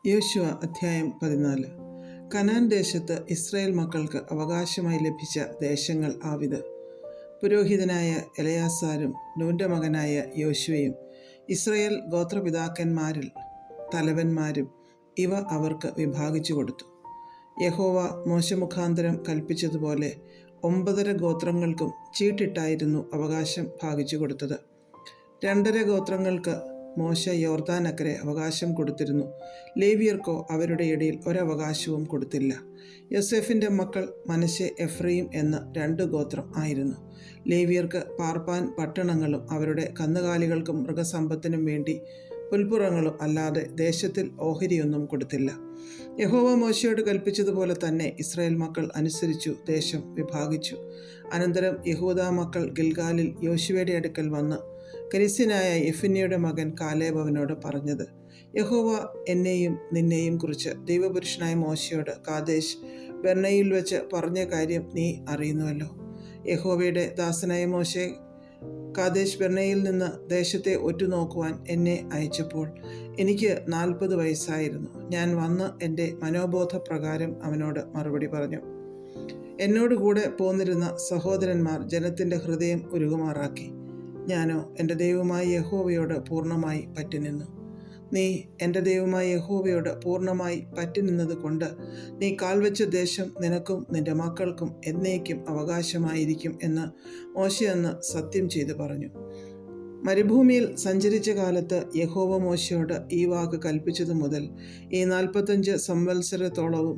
യോശുവ അധ്യായം 14. കനാൻ ദേശത്ത് ഇസ്രായേൽ മക്കൾക്ക് അവകാശമായി ലഭിച്ച ദേശങ്ങൾ ആവിത്. പുരോഹിതനായ എലയാസാരും നൂൻ്റെ മകനായ യോശുവയും ഇസ്രായേൽ ഗോത്രപിതാക്കന്മാരിൽ തലവന്മാരും ഇവ അവർക്ക് വിഭാഗിച്ചു കൊടുത്തു. യഹോവ മോശെ മുഖാന്തരം കൽപ്പിച്ചതുപോലെ 9 ഗോത്രങ്ങൾക്കും ചീട്ടിട്ടായിരുന്നു അവകാശം ഭാഗിച്ചു കൊടുത്തത്. 2.5 ഗോത്രങ്ങൾക്ക് മോശ യോർദാനക്കരെ അവകാശം കൊടുത്തിരുന്നു. ലേവ്യർക്കോ അവരുടെ ഇടയിൽ ഒരവകാശവും കൊടുത്തില്ല. യോസേഫിൻ്റെ മക്കൾ മനശ്ശെ, എഫ്രയീം എന്ന 2 ഗോത്രം ആയിരുന്നു. ലേവ്യർക്ക് പാർപ്പാൻ പട്ടണങ്ങളും അവരുടെ കന്നുകാലികൾക്കും മൃഗസമ്പത്തിനും വേണ്ടി പുൽപ്പുറങ്ങളും അല്ലാതെ ദേശത്തിൽ ഓഹരിയൊന്നും കൊടുത്തില്ല. യഹോവ മോശയോട് കൽപ്പിച്ചതുപോലെ തന്നെ ഇസ്രായേൽ മക്കൾ അനുസരിച്ചു ദേശം വിഭാഗിച്ചു. അനന്തരം യഹൂദാ മക്കൾ ഗിൽഗാലിൽ യോശുവയുടെ അടുക്കൽ വന്ന് കെനിസ്യനായ യെഫുന്നെയുടെ മകൻ കാലേബ് അവനോട് പറഞ്ഞത്: യഹോവ എന്നെയും നിന്നെയും കുറിച്ച് ദൈവപുരുഷനായ മോശയോട് കാദേശ് ബർന്നയിൽ വെച്ച് പറഞ്ഞ കാര്യം നീ അറിയുന്നുവല്ലോ. യഹോവയുടെ ദാസനായ മോശെ കാദേശ് ബർന്നയിൽ നിന്ന് ദേശത്തെ ഒറ്റുനോക്കുവാൻ എന്നെ അയച്ചപ്പോൾ എനിക്ക് 40 വയസ്സായിരുന്നു. ഞാൻ വന്ന് എൻ്റെ മനോബോധപ്രകാരം അവനോട് മറുപടി പറഞ്ഞു. എന്നോട് കൂടെ പോന്നിരുന്ന സഹോദരന്മാർ ജനത്തിൻ്റെ ഹൃദയം ഉരുകുമാറാക്കി. ഞാനോ എൻ്റെ ദൈവമായ യഹോവയോട് പൂർണ്ണമായി പറ്റിനിന്നു. നീ എൻ്റെ ദൈവമായ യഹോവയോട് പൂർണ്ണമായി പറ്റിനിന്നത് കൊണ്ട് നീ കാൽവെച്ച ദേശം നിനക്കും നിൻ്റെ മക്കൾക്കും എന്നേക്കും അവകാശമായിരിക്കും എന്ന് മോശെ അന്ന് സത്യം ചെയ്തു പറഞ്ഞു. മരുഭൂമിയിൽ സഞ്ചരിച്ച കാലത്ത് യഹോവ മോശയോട് ഈ വാക്ക് കൽപ്പിച്ചതു മുതൽ ഈ 45 സംവത്സരത്തോളവും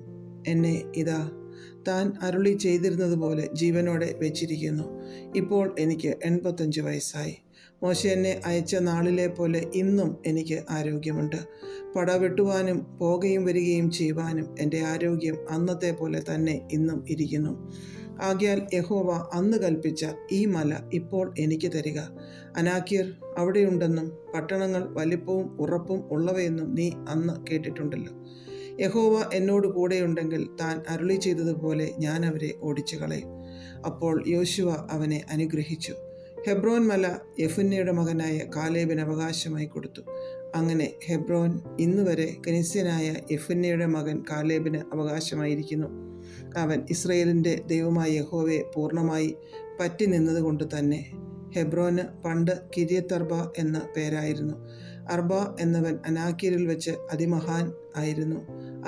എന്നെ ഇതാ താൻ അരുളി ചെയ്തിരുന്നത് പോലെ ജീവനോടെ വെച്ചിരിക്കുന്നു. ഇപ്പോൾ എനിക്ക് 85 വയസ്സായി. മോശ എന്നെ അയച്ച നാളിലെ പോലെ ഇന്നും എനിക്ക് ആരോഗ്യമുണ്ട്. പട വെട്ടുവാനും പോകുകയും വരികയും ചെയ്യുവാനും എൻ്റെ ആരോഗ്യം അന്നത്തെ പോലെ തന്നെ ഇന്നും ഇരിക്കുന്നു. ആകയാൽ യഹോവ അന്ന് കൽപ്പിച്ച ഈ മല ഇപ്പോൾ എനിക്ക് തരിക. അനാക്യർ അവിടെയുണ്ടെന്നും പട്ടണങ്ങൾ വലിപ്പവും ഉറപ്പും ഉള്ളവയെന്നും നീ അന്ന് കേട്ടിട്ടുണ്ടല്ലോ. യഹോവ എന്നോട് കൂടെയുണ്ടെങ്കിൽ താൻ അരുളി ചെയ്തതുപോലെ ഞാൻ അവരെ ഓടിച്ചു കളയും. അപ്പോൾ യോശുവ അവനെ അനുഗ്രഹിച്ചു. ഹെബ്രോൻ മല യെഫുന്നെയുടെ മകനായ കാലേബിന് അവകാശമായി കൊടുത്തു. അങ്ങനെ ഹെബ്രോൻ ഇന്നുവരെ കെനിസ്യനായ യെഫുന്നെയുടെ മകൻ കാലേബിന് അവകാശമായിരിക്കുന്നു. അവൻ ഇസ്രായേലിൻ്റെ ദൈവമായ യഹോവയെ പൂർണ്ണമായി പറ്റി നിന്നതുകൊണ്ട് തന്നെ. ഹെബ്രോന് പണ്ട് കിര്യത്തർബ എന്ന പേരായിരുന്നു. അർബ എന്നവൻ അനാക്യരിൽ വെച്ച് അതിമഹാൻ ആയിരുന്നു.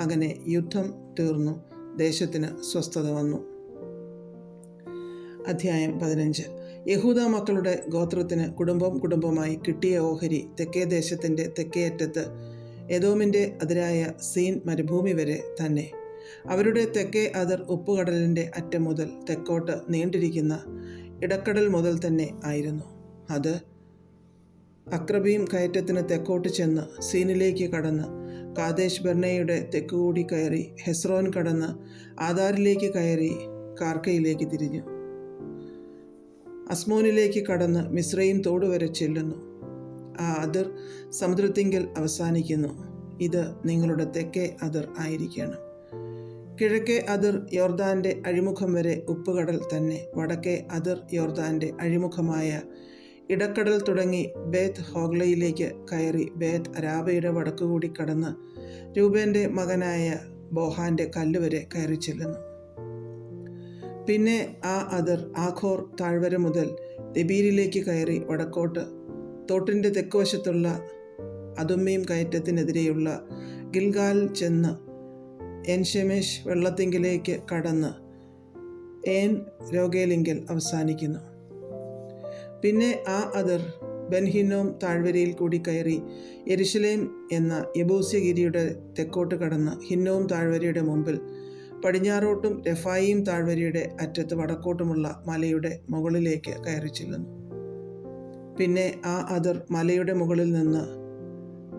അങ്ങനെ യുദ്ധം തീർന്നു, ദേശത്തിന് സ്വസ്ഥത വന്നു. അധ്യായം 15. യഹൂദ മക്കളുടെ ഗോത്രത്തിന് കുടുംബമായി കിട്ടിയ ഓഹരി തെക്കേ ദേശത്തിൻ്റെ തെക്കേ അറ്റത്ത് എദോമിൻ്റെ അതിരായ സീൻ മരുഭൂമി വരെ തന്നെ. അവരുടെ തെക്കേ അതിർ ഉപ്പുകടലിൻ്റെ അറ്റം മുതൽ തെക്കോട്ട് നീണ്ടിരിക്കുന്ന ഇടക്കടൽ മുതൽ തന്നെ ആയിരുന്നു. അത് അക്രബീം കയറ്റത്തിന് തെക്കോട്ട് ചെന്ന് സീനിലേക്ക് കടന്ന് കാദേശ് ബർന്നയുടെ തെക്കുകൂടി കയറി ഹെസ്രോൻ കടന്ന് ആദാരിലേക്ക് കയറി കാർക്കയിലേക്ക് തിരിഞ്ഞു. അസ്മോനിലേക്ക് കടന്ന് മിസ്രയീം തോട് വരെ ചെല്ലുന്നു. ആ അതിർ സമുദ്രത്തിങ്കൽ അവസാനിക്കുന്നു. ഇത് നിങ്ങളുടെ തെക്കേ അതിർ ആയിരിക്കണം. കിഴക്കേ അതിർ യോർദാൻ്റെ അഴിമുഖം വരെ ഉപ്പുകടൽ തന്നെ. വടക്കേ അതിർ യോർദാൻ്റെ അഴിമുഖമായ ഇടക്കടൽ തുടങ്ങി ബേത്ത് ഹോഗ്ലയിലേക്ക് കയറി ബേത്ത് അരാബയുടെ വടക്കുകൂടി കടന്ന് രൂബേൻ്റെ മകനായ ബോഹാൻ്റെ കല്ലുവരെ കയറി ചെല്ലുന്നു. പിന്നെ ആ അതിർ ആഖോർ താഴ്വര മുതൽ ദെബീരിലേക്ക് കയറി വടക്കോട്ട് തോട്ടിൻ്റെ തെക്കുവശത്തുള്ള അദുമ്മീം കയറ്റത്തിനെതിരെയുള്ള ഗിൽഗാൽ ചെന്ന് എൻഷെമേഷ് വെള്ളത്തിങ്കിലേക്ക് കടന്ന് ഏൻ രോഗേലിങ്കൽ അവസാനിക്കുന്നു. പിന്നെ ആ അതിർ ബെൻഹിന്നോം താഴ്വരയിൽ കൂടി കയറി യെരുശലേം എന്ന യെബൂസ്യഗിരിയുടെ തെക്കോട്ട് കടന്ന് ഹിന്നോം താഴ്വരയുടെ മുമ്പിൽ പടിഞ്ഞാറോട്ടും രെഫായീം താഴ്വരയുടെ അറ്റത്ത് വടക്കോട്ടുമുള്ള മലയുടെ മുകളിലേക്ക് കയറി ചെല്ലുന്നു. പിന്നെ ആ അതിർ മലയുടെ മുകളിൽ നിന്ന്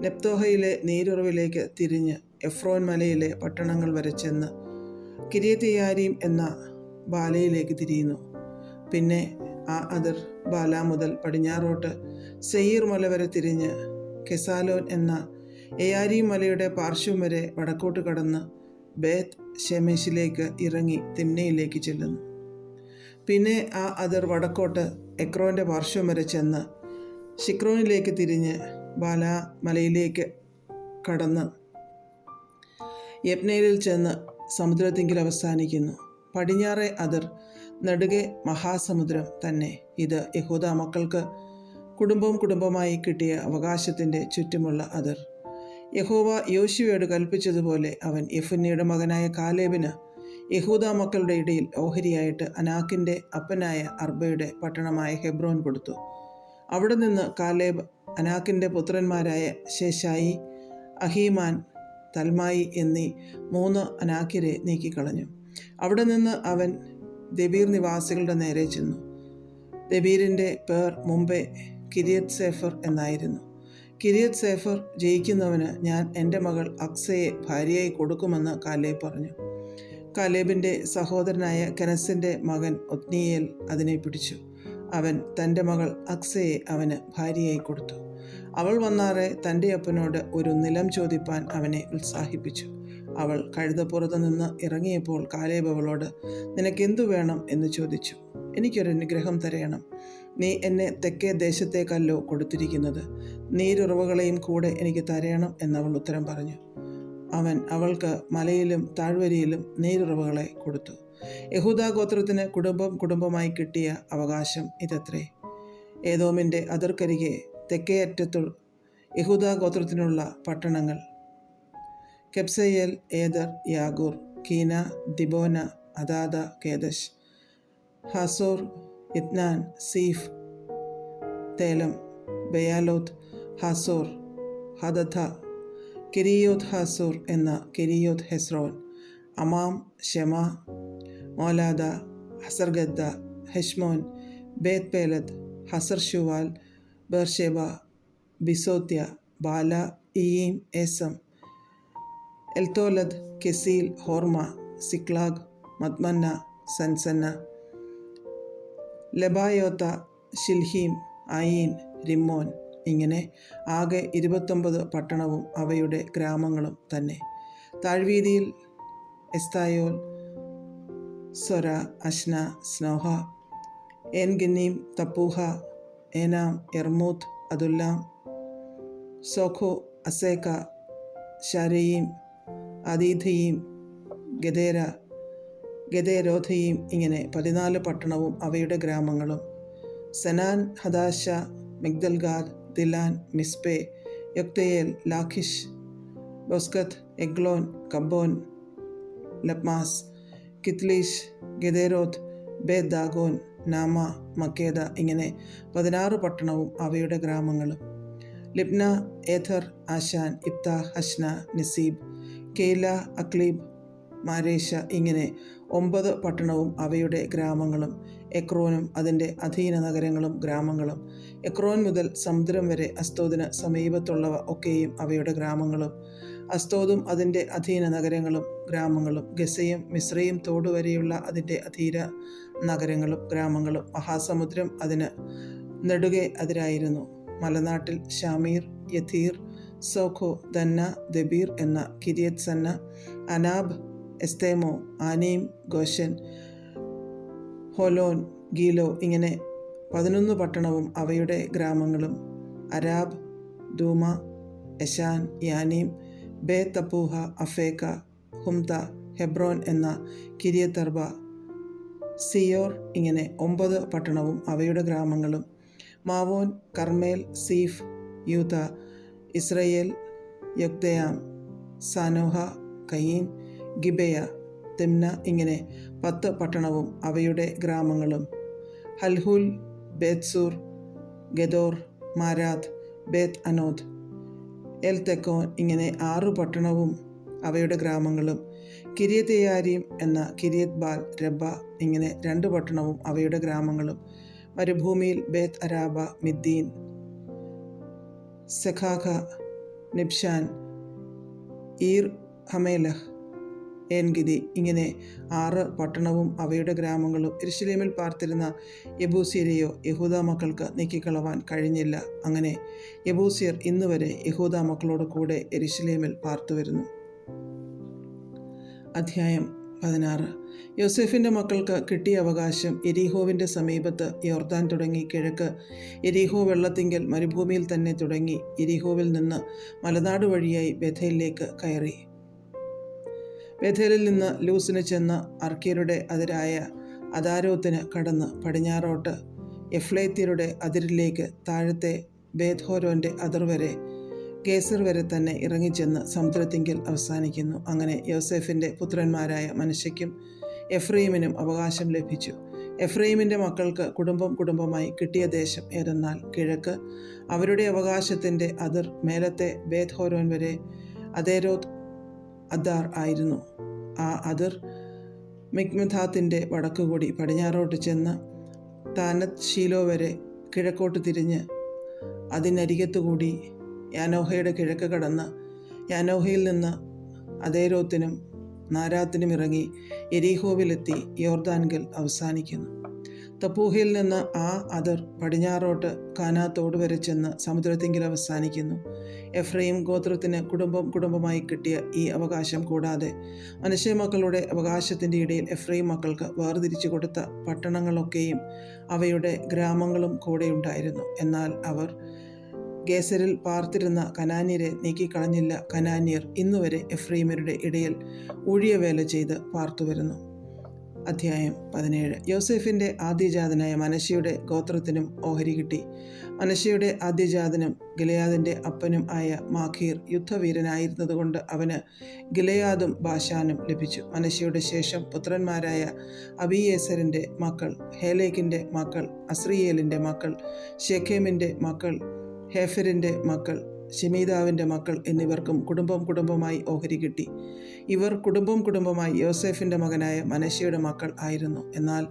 നെപ്തോഹയിലെ നീരുറവിലേക്ക് തിരിഞ്ഞ് എഫ്രോൻ മലയിലെ പട്ടണങ്ങൾ വരെ ചെന്ന് കിര്യത്തെയാരീം എന്ന ബാലയിലേക്ക് തിരിയുന്നു. പിന്നെ ആ അതിർ ബാല മുതൽ പടിഞ്ഞാറോട്ട് സെയീർ മല വരെ തിരിഞ്ഞ് കെസാലോൻ എന്ന എയാരീം മലയുടെ പാർശ്വം വരെ വടക്കോട്ട് കടന്ന് ബേത്ത് ഷെമേശിലേക്ക് ഇറങ്ങി തിമ്നയിലേക്ക് ചെല്ലുന്നു. പിന്നെ ആ അതിർ വടക്കോട്ട് എക്രോൻ്റെ പാർശ്വം വരെ ചെന്ന് ഷിക്രോനിലേക്ക് തിരിഞ്ഞ് ബാല മലയിലേക്ക് കടന്ന് യബ്നേലിൽ ചെന്ന് സമുദ്രത്തിങ്കിൽ അവസാനിക്കുന്നു. പടിഞ്ഞാറേ അതിർ നെടുകെ മഹാസമുദ്രം തന്നെ. ഇത് യഹൂദ മക്കൾക്ക് കുടുംബമായി കിട്ടിയ അവകാശത്തിൻ്റെ ചുറ്റുമുള്ള അതിർ. യഹോവ യോശുവയോട് കൽപ്പിച്ചതുപോലെ അവൻ യെഫുന്നെയുടെ മകനായ കാലേബിന് യഹൂദ മക്കളുടെ ഇടയിൽ ഓഹരിയായിട്ട് അനാക്കിൻ്റെ അപ്പനായ അർബയുടെ പട്ടണമായ ഹെബ്രോൻ കൊടുത്തു. അവിടെ നിന്ന് കാലേബ് അനാക്കിൻ്റെ പുത്രന്മാരായ ശേഷായി, അഹീമാൻ, തൽമായി എന്നീ 3 അനാക്കിരെ നീക്കിക്കളഞ്ഞു. അവിടെ നിന്ന് അവൻ ദെബീർ നിവാസികളുടെ നേരെ ചെന്നു. ദെബീരിൻ്റെ പേർ മുമ്പേ കിര്യത്ത് സേഫർ എന്നായിരുന്നു. കിര്യത്ത് സേഫർ ജയിക്കുന്നവന് ഞാൻ എൻ്റെ മകൾ അക്സയെ ഭാര്യയായി കൊടുക്കുമെന്ന് കാലേബ് പറഞ്ഞു. കാലേബിൻ്റെ സഹോദരനായ കെനസിൻ്റെ മകൻ ഒത്നീയേൽ അതിനെ പിടിച്ചു. അവൻ തൻ്റെ മകൾ അക്സയെ അവന് ഭാര്യയായി കൊടുത്തു. അവൾ വന്നാറെ തൻ്റെ അപ്പനോട് ഒരു നിലം ചോദിപ്പാൻ അവനെ ഉത്സാഹിപ്പിച്ചു. അവൾ കഴുതപ്പുറത്ത് നിന്ന് ഇറങ്ങിയപ്പോൾ കാലേബ് അവളോട്, നിനക്കെന്തു വേണം എന്ന് ചോദിച്ചു. എനിക്കൊരു അനുഗ്രഹം തരയണം. നീ എന്നെ തെക്കേ ദേശത്തേക്കല്ലോ കൊടുത്തിരിക്കുന്നത്. നീരുറവുകളെയും കൂടെ എനിക്ക് തരയണം എന്നവൾ ഉത്തരം പറഞ്ഞു. അവൻ അവൾക്ക് മലയിലും താഴ്വരയിലും നീരുറവുകളെ കൊടുത്തു. യഹൂദാ ഗോത്രത്തിന് കുടുംബമായി കിട്ടിയ അവകാശം ഇതത്രേ. ഏദോമിൻ്റെ അതിർക്കരികെ തെക്കേ അറ്റത്തു യഹൂദാ ഗോത്രത്തിനുള്ള പട്ടണങ്ങൾ: കെബ്സയേൽ, ഏദർ, യാഗൂർ, കീന, ദിബോന, അദാദ, കേദശ്, ഹാസോർ, ഇത്നാൻ, സീഫ്, തേലം, ബയാലോത്ത്, ഹാസോർ, ഹദഥ, കിരിയോത്ത് ഹാസോർ എന്ന കിരിയോത്ത് ഹെസ്രോൻ, അമാം, ഷെമ, മോലാദ, ഹസർഗദ്ദ, ഹെഷ്മോൻ, ബേത് പേലത്ത്, ഹസർ ഷുവാൽ, ബേർഷേബ, ബിസോത്യ, ബാല, ഇയീം, ഏസം, എൽത്തോലദ്, കെസീൽ, ഹോർമ, സിക്ലാഗ്, മദ്മന്ന, സൻസന്ന, ലെബായോത്ത, ഷിൽഹീം, അയീൻ, റിമ്മോൻ. ഇങ്ങനെ ആകെ 29 പട്ടണവും അവയുടെ ഗ്രാമങ്ങളും തന്നെ. താഴ്വീതിയിൽ എസ്തായോൽ, സൊര, അശ്ന, സ്നോഹ, ഏൻഗന്നീം, തപ്പൂഹ, ഏനാം, എർമൂത്ത്, അതുല്ലാം, സോഖോ, അസേക്ക, ഷാരയീം, അദീഥയീം, ഗദേര, ഗദേരോധയീം. ഇങ്ങനെ 14 പട്ടണവും അവയുടെ ഗ്രാമങ്ങളും. സെനാൻ, ഹദാശ, മിഗ്ദൽഗാദ്, ദിലാൻ, മിസ്പെ, യൊക്തയേൽ, ലാഖിഷ്, ബൊസ്കത്ത്, എഗ്ലോൻ, കബ്ബോൻ, ലപ്മാസ്, കിത്ലീഷ്, ഗദേരോത്ത്, ബേത് ദാഗോൻ, നാമ, മക്കേദ. ഇങ്ങനെ 16 പട്ടണവും അവയുടെ ഗ്രാമങ്ങളും. ലിബ്ന, ഏഥർ, ആശാൻ, ഇബ്താഹ്, ഹഷ്ന, നിസീബ്, കേല, അക്ലീബ്, മാരേഷ. ഇങ്ങനെ 9 പട്ടണവും അവയുടെ ഗ്രാമങ്ങളും. എക്രോനും അതിൻ്റെ അധീന നഗരങ്ങളും ഗ്രാമങ്ങളും. എക്രോൻ മുതൽ സമുദ്രം വരെ അസ്തോദിന് സമീപത്തുള്ളവ ഒക്കെയും അവയുടെ ഗ്രാമങ്ങളും. അസ്തോദും അതിൻ്റെ അധീന നഗരങ്ങളും ഗ്രാമങ്ങളും. ഗസയും മിസ്രയും തോടുവരെയുള്ള അതിൻ്റെ അധീന നഗരങ്ങളും ഗ്രാമങ്ങളും. മഹാസമുദ്രം അതിന് നെടുകെ അതിരായിരുന്നു. മലനാട്ടിൽ ഷാമീർ, യഥീർ, സോഖോ, ദന്ന, ദബീർ എന്ന കിര്യത്ത് സന്ന, അനാബ്, എസ്തേമോ, ആനീം, ഗോഷൻ, ഹോലോൻ, ഗീലോ. ഇങ്ങനെ 11 പട്ടണവും അവയുടെ ഗ്രാമങ്ങളും. അരാബ്, ദൂമ, എഷാൻ, യാനീം, ബേ തപ്പൂഹ, അഫേക്ക, ഹുംത, ഹെബ്രോൻ എന്ന കിര്യത്തർബ, സിയോർ. ഇങ്ങനെ 9 പട്ടണവും അവയുടെ ഗ്രാമങ്ങളും. മാവോൻ, കർമേൽ, സീഫ്, യൂത, ഇസ്രയേൽ, യൊക്ദയാം, സാനോഹ, കയീൻ, ഗിബെയ, തിമ്ന. ഇങ്ങനെ 10 പട്ടണവും അവയുടെ ഗ്രാമങ്ങളും. ഹൽഹുൽ, ബേത്സൂർ, ഗദോർ, മാരാത്ത്, ബേത് അനോദ്, എൽ തെക്കോൻ. ഇങ്ങനെ 6 പട്ടണവും അവയുടെ ഗ്രാമങ്ങളും. കിര്യത്തെയാരീം എന്ന കിര്യത്ത് ബാൽ, രബ്ബ. ഇങ്ങനെ 2 പട്ടണവും അവയുടെ ഗ്രാമങ്ങളും. മരുഭൂമിയിൽ ബേത് അരാബ, മിദ്ദീൻ, സെഖാഖ, നിബ്ഷാൻ, ഈർ ഹമേലഹ്, ഏൻഗിദി. ഇങ്ങനെ 6 പട്ടണവും അവയുടെ ഗ്രാമങ്ങളും. യെരുശലേമിൽ പാർത്തിരുന്ന യെബൂസ്യരെയോ യഹൂദ മക്കൾക്ക് നീക്കിക്കളവാൻ കഴിഞ്ഞില്ല. അങ്ങനെ യെബൂസ്യർ ഇന്നുവരെ യഹൂദ മക്കളോട് കൂടെ യെരുശലേമിൽ പാർത്തുവരുന്നു. അധ്യായം 16. യോസേഫിൻ്റെ മക്കൾക്ക് കിട്ടിയ അവകാശം. യെരീഹോവിൻ്റെ സമീപത്ത് യോർദാൻ തുടങ്ങി കിഴക്ക് യെരീഹോ വെള്ളത്തിങ്കൽ മരുഭൂമിയിൽ തന്നെ തുടങ്ങി യെരീഹോവിൽ നിന്ന് മലനാട് വഴിയായി ബേഥേലിലേക്ക് കയറി. ബേഥേലിൽ നിന്ന് ലൂസിന് ചെന്ന് അർക്കിയരുടെ അതിരായ അദാരോത്തിന് കടന്ന് പടിഞ്ഞാറോട്ട് എഫ്ലേത്യരുടെ അതിരിലേക്ക് താഴത്തെ ബേത്ത്ഹോരോൻ്റെ അതിർ വരെ ഗേസർ വരെ തന്നെ ഇറങ്ങിച്ചെന്ന് സമുദ്രത്തിങ്കൽ അവസാനിക്കുന്നു. അങ്ങനെ യോസേഫിൻ്റെ പുത്രന്മാരായ മനശ്ശെക്കും എഫ്രയീമിനും അവകാശം ലഭിച്ചു. എഫ്രയീമിൻ്റെ മക്കൾക്ക് കുടുംബമായി കിട്ടിയ ദേശം ഏതെന്നാൽ കിഴക്ക് അവരുടെ അവകാശത്തിൻ്റെ അതിർ മേലത്തെ ബേത്ത്ഹോരോൻ വരെ അതേരോത്ത് അദാർ ആയിരുന്നു. ആ അതിർ മിക്മെഥാത്തിൻ്റെ വടക്കുകൂടി പടിഞ്ഞാറോട്ട് ചെന്ന് താനത്ത് ശീലോ വരെ കിഴക്കോട്ട് തിരിഞ്ഞ് അതിനരികത്തുകൂടി യാനോഹയുടെ കിഴക്ക് കടന്ന് യാനോഹയിൽ നിന്ന് അതേരോത്തിനും നാരാത്തിനും ഇറങ്ങി എരീഹോവിലെത്തി യോർദാൻകൽ അവസാനിക്കുന്നു. തപ്പൂഹയിൽ നിന്ന് ആ അതിർ പടിഞ്ഞാറോട്ട് കാനാത്തോട് വരെ ചെന്ന് സമുദ്രത്തിങ്കിൽ അവസാനിക്കുന്നു. എഫ്രയീം ഗോത്രത്തിന് കുടുംബമായി കിട്ടിയ ഈ അവകാശം കൂടാതെ മനശ്ശെ മക്കളുടെ അവകാശത്തിൻ്റെ ഇടയിൽ എഫ്രയീം മക്കൾക്ക് വേർതിരിച്ചു കൊടുത്ത പട്ടണങ്ങളൊക്കെയും അവയുടെ ഗ്രാമങ്ങളും കൂടെ ഉണ്ടായിരുന്നു. എന്നാൽ അവർ ഗേസരിൽ പാർത്തിരുന്ന കനാന്യരെ നീക്കിക്കളഞ്ഞില്ല. കനാന്യർ ഇന്നുവരെ എഫ്രയീമ്യരുടെ ഇടയിൽ ഊഴിയവേല ചെയ്ത് പാർത്തുവരുന്നു. അധ്യായം 17. യോസേഫിൻ്റെ ആദ്യജാതനായ മനശ്ശെയുടെ ഗോത്രത്തിനും ഓഹരി കിട്ടി. മനശ്ശെയുടെ ആദ്യജാതനും ഗിലെയാദിൻ്റെ അപ്പനും ആയ മാഖീർ യുദ്ധവീരനായിരുന്നതുകൊണ്ട് അവന് ഗിലെയാദും ബാശാനും ലഭിച്ചു. മനശ്ശെയുടെ ശേഷം പുത്രന്മാരായ അബീയേസരിൻ്റെ മക്കൾ, ഹേലേക്കിൻ്റെ മക്കൾ, അസ്രിയേലിൻ്റെ മക്കൾ, ശെഖേമിൻ്റെ മക്കൾ, ഹേഫരിൻ്റെ മക്കൾ, ശെമീദാവിൻ്റെ മക്കൾ എന്നിവർക്കും കുടുംബമായി ഓഹരി കിട്ടി. ഇവർ കുടുംബമായി യോസേഫിൻ്റെ മകനായ മനശ്ശെയുടെ മക്കൾ ആയിരുന്നു. എന്നാൽ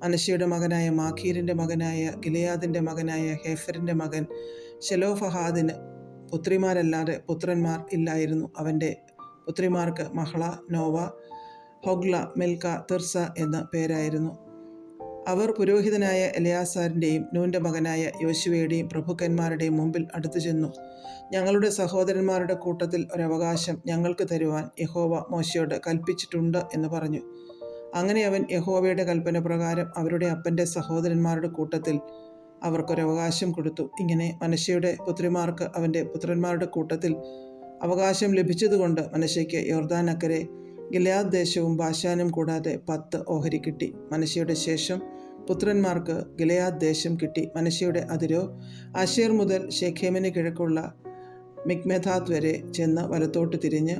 മനശ്ശെയുടെ മകനായ മാഖീരിൻ്റെ മകനായ ഗിലെയാദിൻ്റെ മകനായ ഹേഫരിൻ്റെ മകൻ ശെലോഫഹാദിന് പുത്രിമാരല്ലാതെ പുത്രന്മാർ ഇല്ലായിരുന്നു. അവൻ്റെ പുത്രിമാർക്ക് മഹ്ള, നോവ, ഹൊഗ്ല, മിൽക്ക, തിർസ എന്ന പേരായിരുന്നു. അവർ പുരോഹിതനായ എലയാസാരിൻ്റെയും നൂൻ്റെ മകനായ യോശുവയുടെയും പ്രഭുക്കന്മാരുടെയും മുമ്പിൽ അടുത്തു ചെന്നു. ഞങ്ങളുടെ സഹോദരന്മാരുടെ കൂട്ടത്തിൽ ഒരവകാശം ഞങ്ങൾക്ക് തരുവാൻ യഹോവ മോശയോട് കൽപ്പിച്ചിട്ടുണ്ട് എന്ന് പറഞ്ഞു. അങ്ങനെ അവൻ യഹോവയുടെ കൽപ്പന പ്രകാരം അവരുടെ അപ്പൻ്റെ സഹോദരന്മാരുടെ കൂട്ടത്തിൽ അവർക്കൊരവകാശം കൊടുത്തു. ഇങ്ങനെ മനശ്ശെയുടെ പുത്രിമാർക്ക് അവൻ്റെ പുത്രന്മാരുടെ കൂട്ടത്തിൽ അവകാശം ലഭിച്ചതുകൊണ്ട് മനശ്ശെയ്ക്ക് യോർദാൻ അക്കരെ ഗിലെയാദ് ദേശവും ബാശാനും കൂടാതെ 10 ഓഹരി കിട്ടി. മനശ്ശെയുടെ ശേഷം പുത്രന്മാർക്ക് ഗിലെയാദ് ദേശം കിട്ടി. മനശ്ശെയുടെ അതിരോ ആശേർ മുതൽ ശെഖേമിന് കിഴക്കുള്ള മിക്മെഥാത്ത് വരെ ചെന്ന് വലത്തോട്ട് തിരിഞ്ഞ്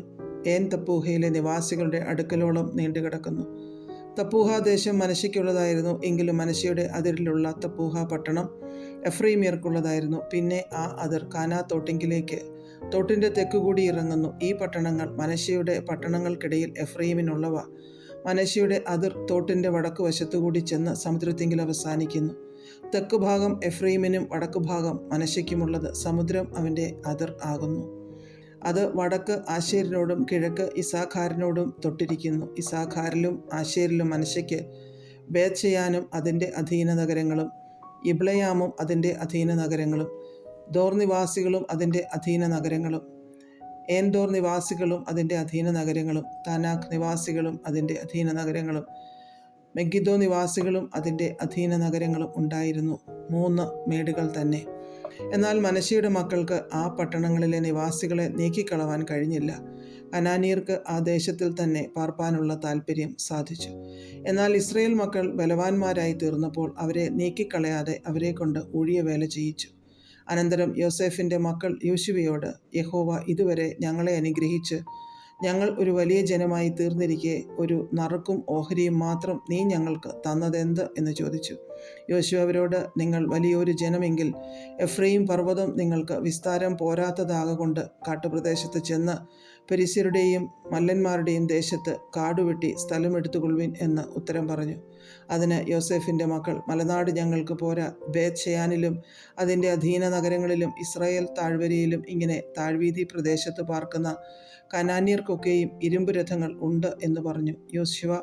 ഏൻ തപ്പൂഹയിലെ നിവാസികളുടെ അടുക്കലോളം നീണ്ടുകിടക്കുന്നു. തപ്പൂഹ ദേശം മനശ്ശെയ്ക്കുള്ളതായിരുന്നു. എങ്കിലും മനശ്ശെയുടെ അതിരിലുള്ള തപ്പൂഹ പട്ടണം എഫ്രയീമ്യർക്കുള്ളതായിരുന്നു. പിന്നെ ആ അതിർ കാനാത്തോട്ടിങ്കിലേക്ക് തോട്ടിൻ്റെ തെക്കുകൂടി ഇറങ്ങുന്നു. ഈ പട്ടണങ്ങൾ മനശ്ശെയുടെ പട്ടണങ്ങൾക്കിടയിൽ എഫ്രയീമിനുള്ളവ. മനശ്ശെയുടെ അതിർ തോട്ടിൻ്റെ വടക്കു വശത്തുകൂടി ചെന്ന് സമുദ്രത്തിങ്കിൽ അവസാനിക്കുന്നു. തെക്കുഭാഗം എഫ്രയീമിനും വടക്കുഭാഗം മനശ്ശെയ്ക്കുമുള്ളത്. സമുദ്രം അവൻ്റെ അതിർ ആകുന്നു. അത് വടക്ക് ആശേരിനോടും കിഴക്ക് ഇസാഖാരിനോടും തൊട്ടിരിക്കുന്നു. ഇസാഖാരിലും ആശേരിലും മനശ്ശെയ്ക്ക് ബേത്ത്ശെയാനും അതിൻ്റെ അധീന നഗരങ്ങളും, ഇബ്ളയാമും അതിൻ്റെ അധീന നഗരങ്ങളും, ദോർ നിവാസികളും അതിൻ്റെ അധീന നഗരങ്ങളും, ഏൻദോർ നിവാസികളും അതിൻ്റെ അധീന നഗരങ്ങളും, താനാക്ക് നിവാസികളും അതിൻ്റെ അധീന നഗരങ്ങളും, മെഗിദ്ദോ നിവാസികളും അതിൻ്റെ അധീന നഗരങ്ങളും ഉണ്ടായിരുന്നു. 3 മേടുകൾ തന്നെ. എന്നാൽ മനശ്ശെയുടെ മക്കൾക്ക് ആ പട്ടണങ്ങളിലെ നിവാസികളെ നീക്കിക്കളവാൻ കഴിഞ്ഞില്ല. കനാന്യർക്ക് ആ ദേശത്തിൽ തന്നെ പാർപ്പാനുള്ള താൽപ്പര്യം സാധിച്ചു. എന്നാൽ ഇസ്രായേൽ മക്കൾ ബലവാന്മാരായി തീർന്നപ്പോൾ അവരെ നീക്കിക്കളയാതെ അവരെ കൊണ്ട് ഊഴിയവേല ചെയ്യിച്ചു. അനന്തരം യോസേഫിൻ്റെ മക്കൾ യോശുവയോട്, യഹോവ ഇതുവരെ ഞങ്ങളെ അനുഗ്രഹിച്ച് ഞങ്ങൾ ഒരു വലിയ ജനമായി തീർന്നിരിക്കെ ഒരു നറുക്കും ഓഹരിയും മാത്രം നീ ഞങ്ങൾക്ക് തന്നതെന്ത് എന്ന് ചോദിച്ചു. യോശുവ അവരോട്, നിങ്ങൾ വലിയൊരു ജനമെങ്കിൽ എഫ്രയീം പർവ്വതം നിങ്ങൾക്ക് വിസ്താരം പോരാത്തതാകൊണ്ട് കാട്ടുപ്രദേശത്ത് ചെന്ന് പെരിസ്യരുടെയും മല്ലന്മാരുടെയും ദേശത്ത് കാടുവെട്ടി സ്ഥലമെടുത്തുകൊള്ളുവിൻ എന്ന് ഉത്തരം പറഞ്ഞു. അതിന് യോസേഫിൻ്റെ മക്കൾ, മലനാട് ഞങ്ങൾക്ക് പോരാ. ബേത്ത്ശെയാനിലും അതിൻ്റെ അധീന നഗരങ്ങളിലും ഇസ്രായേൽ താഴ്വരയിലും ഇങ്ങനെ താഴ്വീതി പ്രദേശത്ത് പാർക്കുന്ന കനാന്യർക്കൊക്കെയും ഇരുമ്പ് രഥങ്ങൾ ഉണ്ട് എന്ന് പറഞ്ഞു. യോശുവ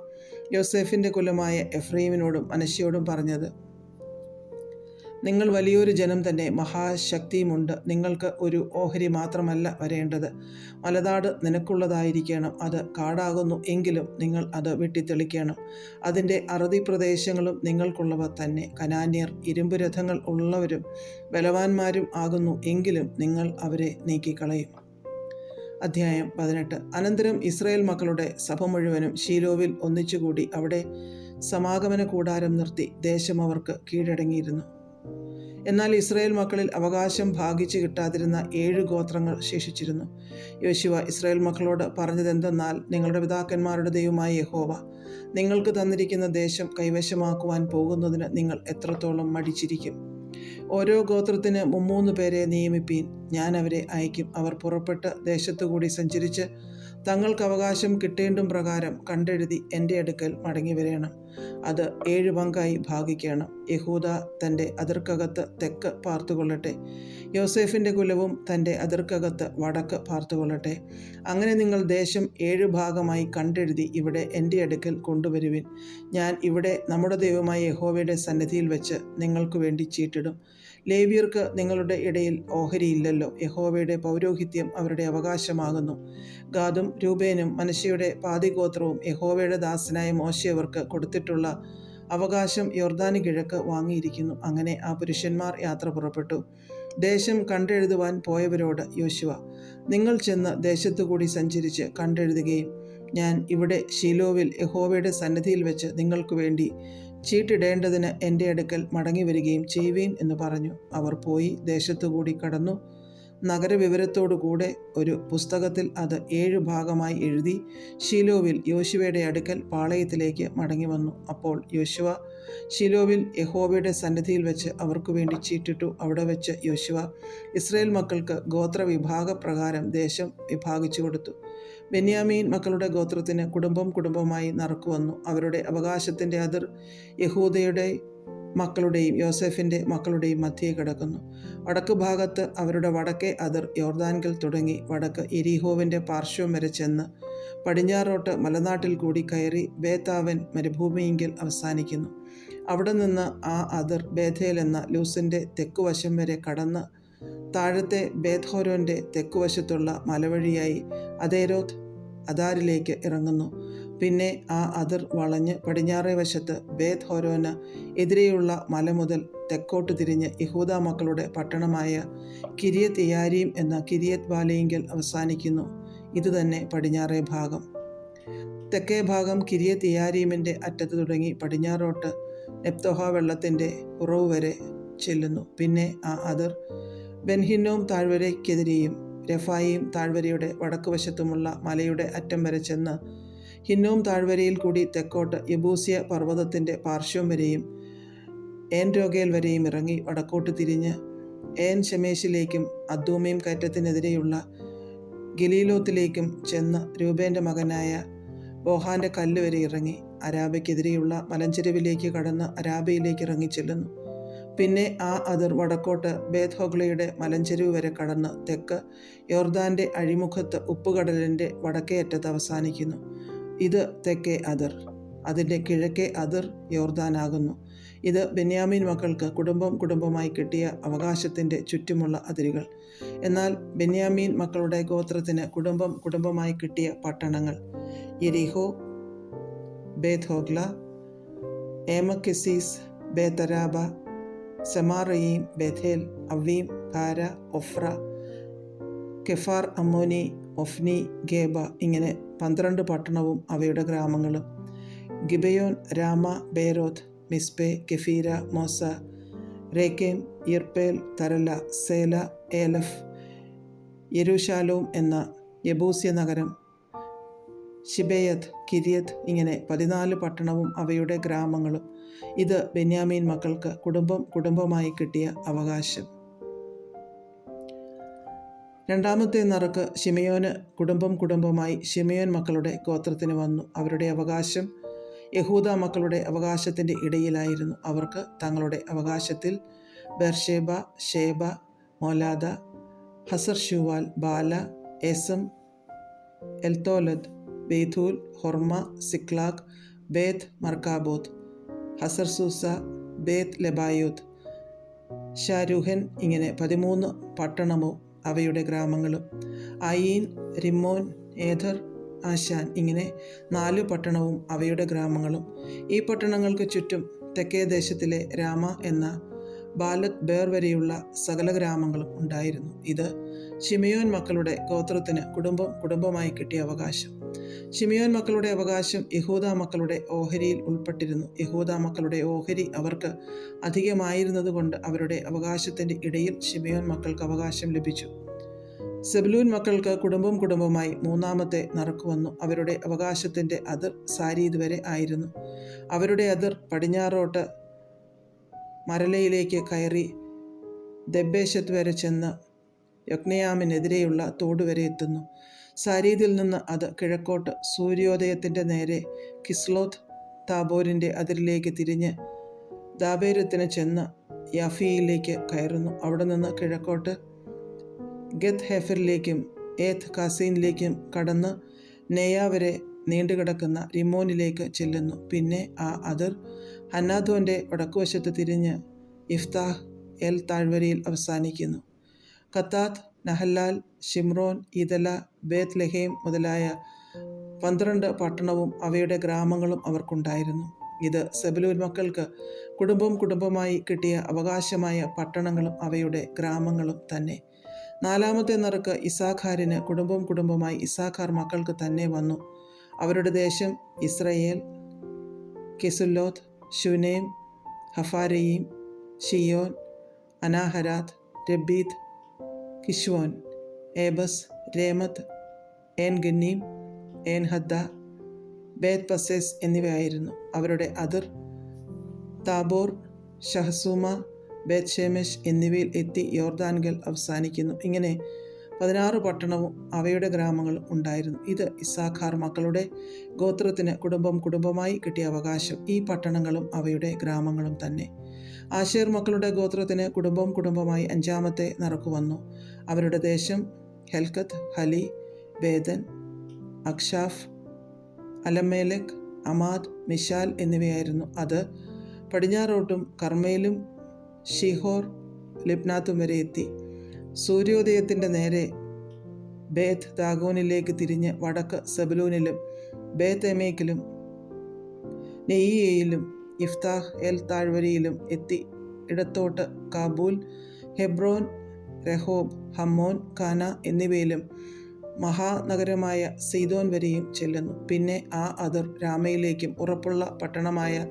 യോസേഫിൻ്റെ കുലമായ എഫ്രയീമിനോടും മനശ്ശെയോടും പറഞ്ഞത്, നിങ്ങൾ വലിയൊരു ജനം തന്നെ, മഹാശക്തിയുമുണ്ട്. നിങ്ങൾക്ക് ഒരു ഓഹരി മാത്രമല്ല വരേണ്ടത്. മലനാട് നിനക്കുള്ളതായിരിക്കണം. അത് കാടാകുന്നു എങ്കിലും നിങ്ങൾ അത് വെട്ടിത്തെളിക്കണം. അതിൻ്റെ അറുതി പ്രദേശങ്ങളും നിങ്ങൾക്കുള്ളവ തന്നെ. കനാന്യർ ഇരുമ്പ് രഥങ്ങൾ ഉള്ളവരും ബലവാന്മാരും ആകുന്നു എങ്കിലും നിങ്ങൾ അവരെ നീക്കിക്കളയും. അധ്യായം 18. അനന്തരം ഇസ്രായേൽ മക്കളുടെ സഭ മുഴുവനും ശീലോവിൽ ഒന്നിച്ചുകൂടി അവിടെ സമാഗമന കൂടാരം നിർത്തി ദേശം അവർക്ക് കീഴടങ്ങിയിരുന്നു. എന്നാൽ ഇസ്രായേൽ മക്കളിൽ അവകാശം ഭാഗിച്ചു കിട്ടാതിരുന്ന 7 ഗോത്രങ്ങൾ ശേഷിച്ചിരുന്നു. യോശുവ ഇസ്രായേൽ മക്കളോട് പറഞ്ഞതെന്തെന്നാൽ, നിങ്ങളുടെ പിതാക്കന്മാരുടെ ദൈവമായ യഹോവ നിങ്ങൾക്ക് തന്നിരിക്കുന്ന ദേശം കൈവശമാക്കുവാൻ പോകുന്നതിന് നിങ്ങൾ എത്രത്തോളം മടിച്ചിരിക്കും? ഓരോ ഗോത്രത്തിന് 3 പേരെ നിയമിപ്പീൻ. ഞാൻ അവരെ അയക്കും. അവർ പുറപ്പെട്ട് ദേശത്തുകൂടി സഞ്ചരിച്ച് തങ്ങൾക്ക് അവകാശം കിട്ടേണ്ടും പ്രകാരം കണ്ടെഴുതി എൻ്റെ അടുക്കൽ മടങ്ങി വരേണം. അത് 7 പങ്കായി ഭാഗിക്കണം. യഹൂദ തൻ്റെ അതിർക്കകത്ത് തെക്ക് പാർത്തുകൊള്ളട്ടെ. യോസേഫിൻ്റെ കുലവും തൻ്റെ അതിർക്കകത്ത് വടക്ക് പാർത്തുകൊള്ളട്ടെ. അങ്ങനെ നിങ്ങൾ ദേശം 7 ഭാഗമായി കണ്ടെഴുതി ഇവിടെ എൻ്റെ അടുക്കൽ കൊണ്ടുവരുവിൻ. ഞാൻ ഇവിടെ നമ്മുടെ ദൈവമായ യഹോവയുടെ സന്നിധിയിൽ വെച്ച് നിങ്ങൾക്ക് വേണ്ടി ചീട്ടിടും. ലേവ്യർക്ക് നിങ്ങളുടെ ഇടയിൽ ഓഹരിയില്ലല്ലോ. യഹോവയുടെ പൗരോഹിത്യം അവരുടെ അവകാശമാകുന്നു. ഗാദും രൂബേനും മനശ്ശെയുടെ പാതിഗോത്രവും യഹോവയുടെ ദാസനായ മോശെ അവർക്ക് കൊടുത്തിട്ടുള്ള അവകാശം യോർദാന് കിഴക്ക് വാങ്ങിയിരിക്കുന്നു. അങ്ങനെ ആ പുരുഷന്മാർ യാത്ര പുറപ്പെട്ടു. ദേശം കണ്ടെഴുതുവാൻ പോയവരോട് യോശുവ, നിങ്ങൾ ചെന്ന് ദേശത്തുകൂടി സഞ്ചരിച്ച് കണ്ടെഴുതുകയും ഞാൻ ഇവിടെ ശീലോവിൽ യഹോവയുടെ സന്നിധിയിൽ വെച്ച് നിങ്ങൾക്ക് വേണ്ടി ചീട്ടിടേണ്ടതിന് എൻ്റെ അടുക്കൽ മടങ്ങി വരികയും ചെയ്യുവീൻ എന്ന് പറഞ്ഞു. അവർ പോയി ദേശത്തുകൂടി കടന്നു. നഗരവിവരത്തോടുകൂടെ ഒരു പുസ്തകത്തിൽ അത് 7 ഭാഗമായി എഴുതി ശീലോവിൽ യോശുവയുടെ അടുക്കൽ പാളയത്തിലേക്ക് മടങ്ങി വന്നു. അപ്പോൾ യോശുവ ശീലോവിൽ യഹോവയുടെ സന്നിധിയിൽ വെച്ച് അവർക്ക് വേണ്ടി ചീട്ടിട്ടു. അവിടെ വെച്ച് യോശുവ ഇസ്രായേൽ മക്കൾക്ക് ഗോത്രവിഭാഗപ്രകാരം ദേശം വിഭാഗിച്ചു കൊടുത്തു. ബെന്യാമീൻ മക്കളുടെ ഗോത്രത്തിന് കുടുംബമായി നറുക്കുവന്നു. അവരുടെ അവകാശത്തിൻ്റെ അതിർ യഹൂദയുടെ മക്കളുടെയും യോസേഫിൻ്റെ മക്കളുടെയും മധ്യേ കിടക്കുന്നു. വടക്ക് ഭാഗത്ത് അവരുടെ വടക്കേ അതിർ യോർദാൻകൽ തുടങ്ങി വടക്ക് യെരിഹോവിൻ്റെ പാർശ്വം വരെ ചെന്ന് പടിഞ്ഞാറോട്ട് മലനാട്ടിൽ കൂടി കയറി ബേത്താവൻ മരുഭൂമിയെങ്കിൽ അവസാനിക്കുന്നു. അവിടെ നിന്ന് ആ അതിർ ബേഥേൽ എന്ന ലൂസിൻ്റെ തെക്കുവശം വരെ കടന്ന് താഴത്തെ ബേത്ത്ഹോരോൻ്റെ തെക്കുവശത്തുള്ള മലവഴിയായി അദേരോത്ത് അദാരിലേക്ക് ഇറങ്ങുന്നു. പിന്നെ ആ അതിർ വളഞ്ഞ് പടിഞ്ഞാറേ വശത്ത് ബേത്ത് ഹോരോന് എതിരെയുള്ള മല മുതൽ തെക്കോട്ട് തിരിഞ്ഞ് യഹൂദ മക്കളുടെ പട്ടണമായ കിര്യത്ത് യാരീം എന്ന കിര്യത്ത് ബാലയിങ്കൽ അവസാനിക്കുന്നു. ഇതുതന്നെ പടിഞ്ഞാറേ ഭാഗം. തെക്കേ ഭാഗം കിര്യത്ത് യാരീമിൻ്റെ അറ്റത്ത് തുടങ്ങി പടിഞ്ഞാറോട്ട് നെപ്തോഹ വെള്ളത്തിൻ്റെ ഉറവ് വരെ ചെല്ലുന്നു. പിന്നെ ആ അതിർ ബെൻഹിന്നോം താഴ്വരയ്ക്കെതിരെയും രഫായീം താഴ്വരയുടെ വടക്ക് വശത്തുമുള്ള മലയുടെ അറ്റം വരെ ചെന്ന് ഹിന്നോം താഴ്വരയിൽ കൂടി തെക്കോട്ട് യബൂസ്യ പർവ്വതത്തിൻ്റെ പാർശ്വം വരെയും ഏൻ രോഗേൽ വരെയും ഇറങ്ങി വടക്കോട്ട് തിരിഞ്ഞ് ഏൻ ശമേശിലേക്കും അദൂമീം കയറ്റത്തിനെതിരെയുള്ള ഗലീലോത്തിലേക്കും ചെന്ന് രൂബേൻ്റെ മകനായ ബോഹാൻ്റെ കല്ല് വരെ ഇറങ്ങി അരാബയ്ക്കെതിരെയുള്ള മലഞ്ചെരുവിലേക്ക് കടന്ന് അരാബയിലേക്ക് ഇറങ്ങിച്ചെല്ലുന്നു. പിന്നെ ആ അതിർ വടക്കോട്ട് ബേത്ത് ഹൊഗ്ലയുടെ മലഞ്ചെരുവ് വരെ കടന്ന് തെക്ക് യോർദാൻ്റെ അഴിമുഖത്ത് ഉപ്പുകടലിൻ്റെ വടക്കേ അറ്റത്ത് അവസാനിക്കുന്നു. ഇത് തെക്കേ അതിർ. അതിൻ്റെ കിഴക്കേ അതിർ യോർദാനാകുന്നു. ഇത് ബെന്യാമീൻ മക്കൾക്ക് കുടുംബമായി കിട്ടിയ അവകാശത്തിൻ്റെ ചുറ്റുമുള്ള അതിരുകൾ. എന്നാൽ ബെന്യാമീൻ മക്കളുടെ ഗോത്രത്തിന് കുടുംബമായി കിട്ടിയ പട്ടണങ്ങൾ യെരിഹോ, ബേത്ത് ഹോഗ്ല, ഏമക്കെസീസ്, ബേത്തരാബ, സെമാറയീം, ബേഥേൽ, അവീം, കാര, ഒഫ്ര, കെഫാർ അമ്മോനി, ഒഫ്നി, ഗേബ, ഇങ്ങനെ 12 പട്ടണവും അവയുടെ ഗ്രാമങ്ങളും. ഗിബയോൻ, രാമ, ബേരോത്ത്, മിസ്പെ, കെഫീര, മോസ, രേക്കേം, ഇർപ്പേൽ, തരല, സേല, ഏലഫ്, യെരൂശാലോം എന്ന യബൂസ്യ നഗരം, ശിബേയത്ത്, കിര്യത്ത്, ഇങ്ങനെ 14 പട്ടണവും അവയുടെ ഗ്രാമങ്ങളും. ഇത് ബെന്യാമീൻ മക്കൾക്ക് കുടുംബമായി കിട്ടിയ അവകാശം. രണ്ടാമത്തെ നറുക്ക് ശിമെയോന് കുടുംബമായി ശിമെയോൻ മക്കളുടെ ഗോത്രത്തിന് വന്നു. അവരുടെ അവകാശം യഹൂദ മക്കളുടെ അവകാശത്തിൻ്റെ ഇടയിലായിരുന്നു. അവർക്ക് തങ്ങളുടെ അവകാശത്തിൽ ബേർഷേബ, ഷേബ, മോലാദ, ഹസർ ഷൂവാൽ, ബാല, ഏസം, എൽത്തോലദ്, ബെയ്ഥൂൽ, ഹൊർമ, സിക്ലാഗ്, ബേത്ത് മർക്കാബോത്ത്, ഹസർ സൂസ, ബേത്ത് ലെബായോത്ത്, ഷാരൂഹൻ, ഇങ്ങനെ 13 പട്ടണവും അവയുടെ ഗ്രാമങ്ങളും. അയീൻ, റിമ്മോൻ, ഏഥർ, ആശാൻ, ഇങ്ങനെ 4 പട്ടണവും അവയുടെ ഗ്രാമങ്ങളും. ഈ പട്ടണങ്ങൾക്ക് ചുറ്റും തെക്കേ ദേശത്തിലെ രാമ എന്ന ബാലത്ത് ബേർ വരെയുള്ള സകല ഗ്രാമങ്ങളും ഉണ്ടായിരുന്നു. ഇത് ശിമെയോൻ മക്കളുടെ ഗോത്രത്തിന് കുടുംബം കുടുംബമായി കിട്ടിയ അവകാശം. ശിമെയോൻ മക്കളുടെ അവകാശം യഹൂദ മക്കളുടെ ഓഹരിയിൽ ഉൾപ്പെട്ടിരുന്നു. യഹൂദ മക്കളുടെ ഓഹരി അവർക്ക് അധികമായിരുന്നതുകൊണ്ട് അവരുടെ അവകാശത്തിൻ്റെ ഇടയിൽ ശിമെയോൻ മക്കൾക്ക് അവകാശം ലഭിച്ചു. സെബുലൂൻ മക്കൾക്ക് കുടുംബം കുടുംബമായി മൂന്നാമത്തെ നറുക്ക് വന്നു. അവരുടെ അവകാശത്തിൻ്റെ അതിർ സാരീദ് വരെ ആയിരുന്നു. അവരുടെ അതിർ പടിഞ്ഞാറോട്ട് മരലയിലേക്ക് കയറി ദബ്ബേശത്ത് വരെ ചെന്ന് യൊക്നെയാമിനെതിരെയുള്ള തോട് വരെ എത്തുന്നു. സാരീദിൽ നിന്ന് അത് കിഴക്കോട്ട് സൂര്യോദയത്തിൻ്റെ നേരെ കിസ്ലോത്ത് താബോരിൻ്റെ അതിരിലേക്ക് തിരിഞ്ഞ് ദാബേരത്തിന് ചെന്ന് യാഫിയിലേക്ക് കയറുന്നു. അവിടെ നിന്ന് കിഴക്കോട്ട് ഗത്ത് ഹെഫറിലേക്കും ഏത്ത് കാസീനിലേക്കും കടന്ന് നെയ വരെ നീണ്ടുകിടക്കുന്ന റിമോനിലേക്ക് ചെല്ലുന്നു. പിന്നെ ആ അതിർ ഹന്നാഥോൻ്റെ വടക്കുവശത്ത് തിരിഞ്ഞ് ഇഫ്താഹ് എൽ താഴ്വരയിൽ അവസാനിക്കുന്നു. കത്താത്ത്, നഹലാൽ, ഷിമ്രോൻ, ഇദല, ബേത്ത് ലെഹേം മുതലായ 12 പട്ടണവും അവയുടെ ഗ്രാമങ്ങളും അവർക്കുണ്ടായിരുന്നു. ഇത് സെബുലൂൻ മക്കൾക്ക് കുടുംബം കുടുംബമായി കിട്ടിയ അവകാശമായ പട്ടണങ്ങളും അവയുടെ ഗ്രാമങ്ങളും തന്നെ. നാലാമത്തെ നറുക്ക് ഇസാഖാരിന് കുടുംബം കുടുംബമായി ഇസാഖാർ മക്കൾക്ക് തന്നെ വന്നു. അവരുടെ ദേശം ഇസ്രയേൽ, കെസുല്ലോത്ത്, ശുനേം, ഹഫാരയീം, ഷിയോൻ, അനാഹരാത്ത്, രബീത്ത്, കിശ്വോൻ, ഏബസ്, രേമത്ത്, ഏൻ ഗന്നീം, ഏൻ ഹദ്ദ, ബേത് പസേസ് എന്നിവയായിരുന്നു. അവരുടെ അതിർ താബോർ, ഷഹസൂമ, ബേത് ഷേമെഷ് എന്നിവയിൽ എത്തി യോർദാൻഗൽ അവസാനിക്കുന്നു. ഇങ്ങനെ 16 പട്ടണവും അവയുടെ ഗ്രാമങ്ങളും ഉണ്ടായിരുന്നു. ഇത് ഇസ്സാഖാർ മക്കളുടെ ഗോത്രത്തിന് കുടുംബം കുടുംബമായി കിട്ടിയ അവകാശം. ഈ പട്ടണങ്ങളും അവയുടെ ഗ്രാമങ്ങളും തന്നെ. ആശേർ മക്കളുടെ ഗോത്രത്തിന് കുടുംബം കുടുംബമായി 5ാമത്തെ നറുക്ക് വന്നു. അവരുടെ ദേശം ഹെൽക്കത്ത്, ഹലി, ബേദൻ, അക്ഷാഫ്, അലമേലെക്, അമാദ്, മിഷാൽ എന്നിവയായിരുന്നു. അത് പടിഞ്ഞാറോട്ടും കർമ്മേലും ഷിഹോർ ലിബ്നാത്തും വരെ എത്തി സൂര്യോദയത്തിൻ്റെ നേരെ ബേത്ത് ദാഗോനിലേക്ക് തിരിഞ്ഞ് വടക്ക് സെബുലൂനിലും ബേത്ത് എമേക്കിലും നെയ്യയിലും ഇഫ്താഹ് എൽ താഴ്വരയിലും എത്തി ഇടത്തോട്ട് കാബൂൽ, ഹെബ്രോൻ, രഹോബ്, ഹമ്മോൻ, കാന എന്നിവയിലും മഹാനഗരമായ സീദോൻ വരെയും ചെല്ലുന്നു. പിന്നെ ആ അതിർ രാമയിലേക്കും ഉറപ്പുള്ള പട്ടണമായ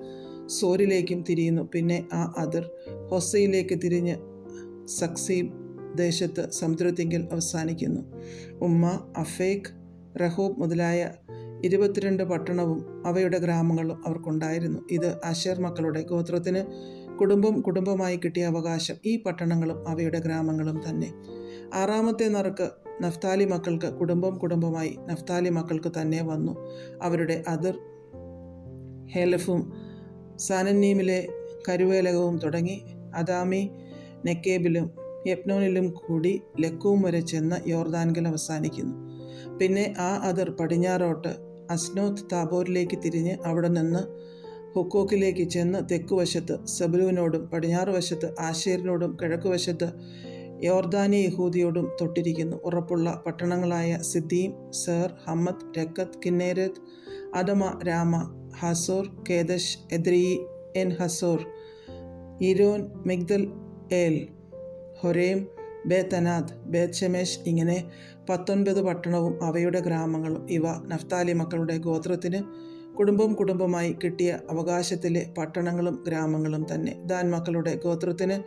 സോരിലേക്കും തിരിയുന്നു. പിന്നെ ആ അതിർ ഹൊസയിലേക്ക് തിരിഞ്ഞ് സക്സീബ് ദേശത്ത് സമുദ്രത്തിങ്കൽ അവസാനിക്കുന്നു. ഉമ്മ, അഫേക്ക്, റഹോബ് മുതലായ 22 പട്ടണവും അവയുടെ ഗ്രാമങ്ങളും അവർക്കുണ്ടായിരുന്നു. ഇത് ആശേർ മക്കളുടെ ഗോത്രത്തിന് കുടുംബം കുടുംബമായി കിട്ടിയ അവകാശം. ഈ പട്ടണങ്ങളും അവയുടെ ഗ്രാമങ്ങളും തന്നെ. 6ാമത്തെ നറുക്ക് നഫ്താലി മക്കൾക്ക് കുടുംബം കുടുംബമായി നഫ്താലി മക്കൾക്ക് തന്നെ വന്നു. അവരുടെ അതിർ ഹേലഫും സാനന്നീമിലെ കരുവേലകവും തുടങ്ങി അദാമി, നെക്കേബിലും യപ്നോനിലും കൂടി ലക്കൂം വരെ ചെന്ന് യോർദാൻഗൽ അവസാനിക്കുന്നു. പിന്നെ ആ അതിർ പടിഞ്ഞാറോട്ട് അസ്നോത്ത് താബോരിലേക്ക് തിരിഞ്ഞ് അവിടെ നിന്ന് ഹുക്കോക്കിലേക്ക് ചെന്ന് തെക്കുവശത്ത് സെബുലൂനോടും പടിഞ്ഞാറ് വശത്ത് ആശേരിനോടും കിഴക്കുവശത്ത് യോർദാനി യഹൂദിയോടും തൊട്ടിരിക്കുന്നു. ഉറപ്പുള്ള പട്ടണങ്ങളായ സിദ്ദീം, സേർ, ഹമ്മത്ത്, രക്കത്ത്, കിന്നേരത്ത്, അദമ, രാമ, ഹസോർ, കേദശ്, എദ്രീ, എൻ ഹസോർ, ഇരോൻ, മിഗ്ദൽ ഏൽ, ഹൊരേം, ബേത്തനാദ്, ബേത് ഷെമെഷ് ഇങ്ങനെ 19 പട്ടണവും അവയുടെ ഗ്രാമങ്ങളും. ഇവ നഫ്താലി മക്കളുടെ ഗോത്രത്തിന് കുടുംബം കുടുംബമായി കിട്ടിയ അവകാശത്തിലെ പട്ടണങ്ങളും ഗ്രാമങ്ങളും തന്നെ. ദാൻ മക്കളുടെ ഗോത്രത്തിന്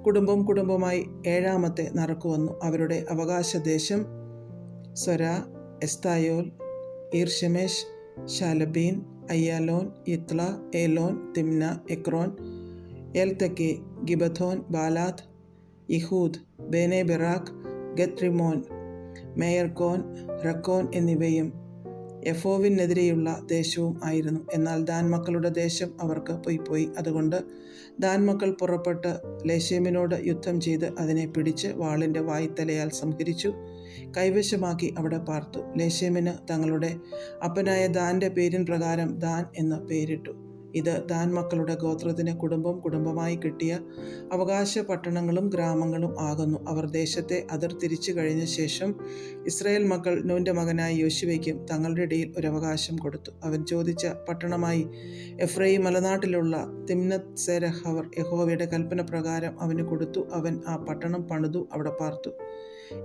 കുടുംബം കുടുംബമായി 7ാമത്തെ നറുക്ക് വന്നു. അവരുടെ അവകാശദേശം സ്വര, എസ്തായോൽ, ഈർഷെമേഷ്, ഷാലബീൻ, അയ്യാലോൻ, ഇത്ല, ഏലോൻ, തിമ്ന, എക്രോൻ, എൽതക്കെ, ഗിബഥോൻ, ബാലാത്ത്, യിഹൂദ്, ബേനെ ബെറാഖ്, ഗത്രിമോൻ, മേയർക്കോൻ, റക്കോൻ എന്നിവയും യഫോവിനെതിരെയുള്ള ദേശവും ആയിരുന്നു. എന്നാൽ ദാൻ മക്കളുടെ ദേശം അവർക്ക് പൊയ്പോയി. അതുകൊണ്ട് ദാൻ മക്കൾ പുറപ്പെട്ട് ലേശേമിനോട് യുദ്ധം ചെയ്ത് അതിനെ പിടിച്ച് വാളിൻ്റെ വായ്ത്തലയാൽ സംഹരിച്ചു കൈവശമാക്കി അവിടെ പാർത്തു. ലേശേമിന് തങ്ങളുടെ അപ്പനായ ദാൻ്റെ പേരിൻ പ്രകാരം ദാൻ എന്ന് പേരിട്ടു. ഇത് ദാൻ മക്കളുടെ ഗോത്രത്തിന് കുടുംബം കുടുംബമായി കിട്ടിയ അവകാശ പട്ടണങ്ങളും ഗ്രാമങ്ങളും ആകുന്നു. അവർ ദേശത്തെ അതിർ തിരിച്ചു കഴിഞ്ഞ ശേഷം ഇസ്രായേൽ മക്കൾ നൂൻ്റെ മകനായ യോശുവയ്ക്കും തങ്ങളുടെ ഇടയിൽ ഒരു അവകാശം കൊടുത്തു. അവൻ ചോദിച്ച പട്ടണമായി എഫ്രൈം മലനാട്ടിലുള്ള തിമ്നത്ത് സെരഹ് അവർ യഹോവയുടെ കൽപ്പന പ്രകാരം അവന് കൊടുത്തു. അവൻ ആ പട്ടണം പണിതു അവിടെ പാർത്തു.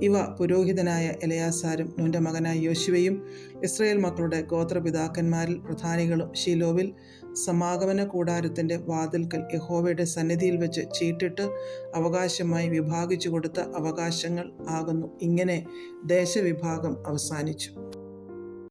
ഇവ പുരോഹിതനായ എലയാസാരും നൂൻ്റെ മകനായ യോശുവയും ഇസ്രായേൽ മക്കളുടെ ഗോത്രപിതാക്കന്മാരിൽ പ്രധാനികളും ശീലോവിൽ സമാഗമന കൂടാരത്തിൻ്റെ വാതിൽക്കൽ യഹോവയുടെ സന്നിധിയിൽ വെച്ച് ചീട്ടിട്ട് അവകാശമായി വിഭാഗിച്ചു കൊടുത്ത അവകാശങ്ങൾ ആകുന്നു. ഇങ്ങനെ ദേശവിഭാഗം അവസാനിച്ചു.